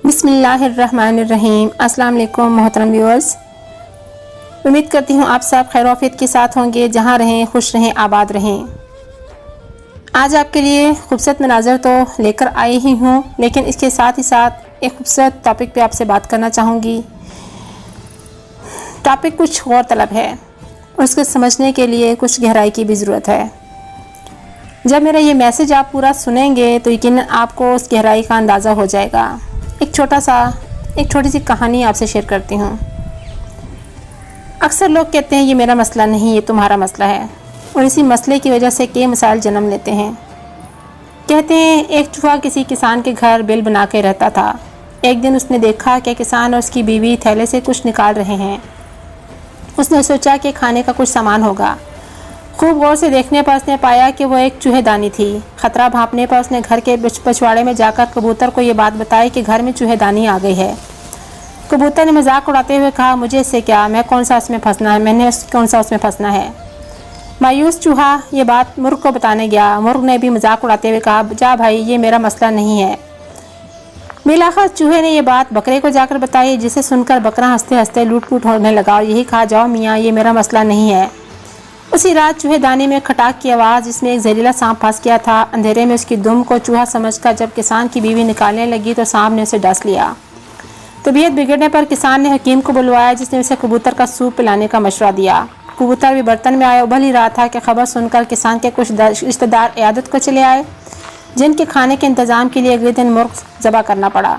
بسم اللہ الرحمن الرحیم۔ السلام علیکم محترم ویورز، امید کرتی ہوں آپ سب خیر و عافیت کے ساتھ ہوں گے، جہاں رہیں خوش رہیں آباد رہیں۔ آج آپ کے لیے خوبصورت مناظر تو لے کر آئی ہی ہوں، لیکن اس کے ساتھ ہی ساتھ ایک خوبصورت ٹاپک پہ آپ سے بات کرنا چاہوں گی۔ ٹاپک کچھ غور طلب ہے اور اس کو سمجھنے کے لیے کچھ گہرائی کی بھی ضرورت ہے۔ جب میرا یہ میسج آپ پورا سنیں گے تو یقیناً آپ کو اس گہرائی کا اندازہ ہو جائے گا۔ ایک چھوٹی سی کہانی آپ سے شیئر کرتی ہوں۔ اکثر لوگ کہتے ہیں یہ میرا مسئلہ نہیں، یہ تمہارا مسئلہ ہے، اور اسی مسئلے کی وجہ سے کئی مسائل جنم لیتے ہیں۔ کہتے ہیں ایک چوہا کسی کسان کے گھر بل بنا کے رہتا تھا۔ ایک دن اس نے دیکھا کہ کسان اور اس کی بیوی تھیلے سے کچھ نکال رہے ہیں۔ اس نے سوچا کہ کھانے کا کچھ سامان ہوگا۔ خوب غور سے دیکھنے پر اس نے پایا کہ وہ ایک چوہے دانی تھی۔ خطرہ بھانپنے پر اس نے گھر کے پچھواڑے میں جا کر کبوتر کو یہ بات بتائی کہ گھر میں چوہے دانی آ گئی ہے۔ کبوتر نے مذاق اڑاتے ہوئے کہا، مجھے اس سے کیا، میں نے کون سا اس میں پھنسنا ہے۔ مایوس چوہا یہ بات مرغ کو بتانے گیا۔ مرغ نے بھی مذاق اڑاتے ہوئے کہا، جا بھائی، یہ میرا مسئلہ نہیں ہے۔ بالآخر چوہے نے یہ بات بکرے کو جا کر بتائی، جسے سن کر بکرا ہنستے ہنستے لوٹ پوٹ ہونے لگا اور یہی کہا، جاؤ میاں، یہ میرا مسئلہ نہیں ہے۔ اسی رات چوہے دانی میں کھٹاک کی آواز، جس میں ایک زہریلا سانپ پھنس گیا تھا۔ اندھیرے میں اس کی دم کو چوہا سمجھ کر جب کسان کی بیوی نکالنے لگی تو سانپ نے اسے ڈس لیا۔ طبیعت بگڑنے پر کسان نے حکیم کو بلوایا، جس نے اسے کبوتر کا سوپ پلانے کا مشورہ دیا۔ کبوتر بھی برتن میں آیا، ابل ہی رہا تھا کہ خبر سن کر کسان کے کچھ رشتہ دار عیادت کو چلے آئے، جن کے کھانے کے انتظام کے لیے اگلے دن مرغ ذبح کرنا پڑا۔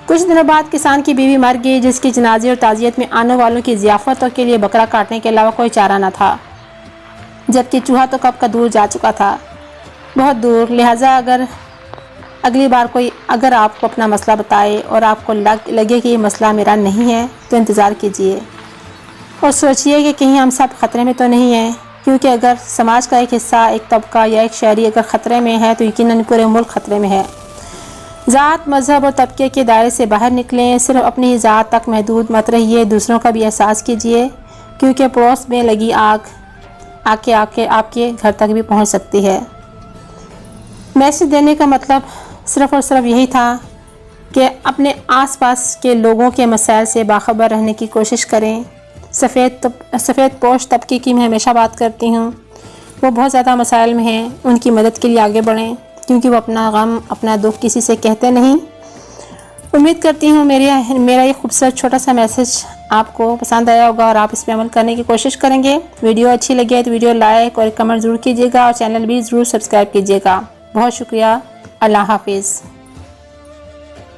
کچھ دنوں بعد کسان کی بیوی مر گئی، جس کی جنازے اور تعزیت میں آنے والوں کی ضیافتوں کے لیے بکرا کاٹنے کے علاوہ کوئی چارہ نہ تھا، جبکہ چوہا تو کب کا دور جا چکا تھا، بہت دور۔ لہٰذا اگلی بار کوئی اگر آپ کو اپنا مسئلہ بتائے اور آپ کو لگے کہ یہ مسئلہ میرا نہیں ہے تو انتظار کیجئے اور سوچئے کہ کہیں ہم سب خطرے میں تو نہیں ہیں، کیونکہ اگر سماج کا ایک حصہ، ایک طبقہ یا ایک شہری اگر خطرے میں ہے تو یقیناً پورے ملک خطرے میں ہے۔ ذات، مذہب اور طبقے کے دائرے سے باہر نکلیں، صرف اپنی ذات تک محدود مت رہیے، دوسروں کا بھی احساس کیجئے، کیونکہ پڑوس میں لگی آگ آپ کے گھر تک بھی پہنچ سکتی ہے۔ میسج دینے کا مطلب صرف اور صرف یہی تھا کہ اپنے آس پاس کے لوگوں کے مسائل سے باخبر رہنے کی کوشش کریں۔ سفید پوش طبقے کی میں ہمیشہ بات کرتی ہوں، وہ بہت زیادہ مسائل میں ہیں، ان کی مدد کے لیے آگے بڑھیں، کیونکہ وہ اپنا غم، اپنا دکھ کسی سے کہتے نہیں۔ امید کرتی ہوں میرا یہ خوبصورت چھوٹا سا میسج آپ کو پسند آیا ہوگا اور آپ اس پہ عمل کرنے کی کوشش کریں گے۔ ویڈیو اچھی لگے تو ویڈیو لائک اور کمنٹ ضرور کیجیے گا اور چینل بھی ضرور سبسکرائب کیجیے گا۔ بہت شکریہ۔ اللہ حافظ۔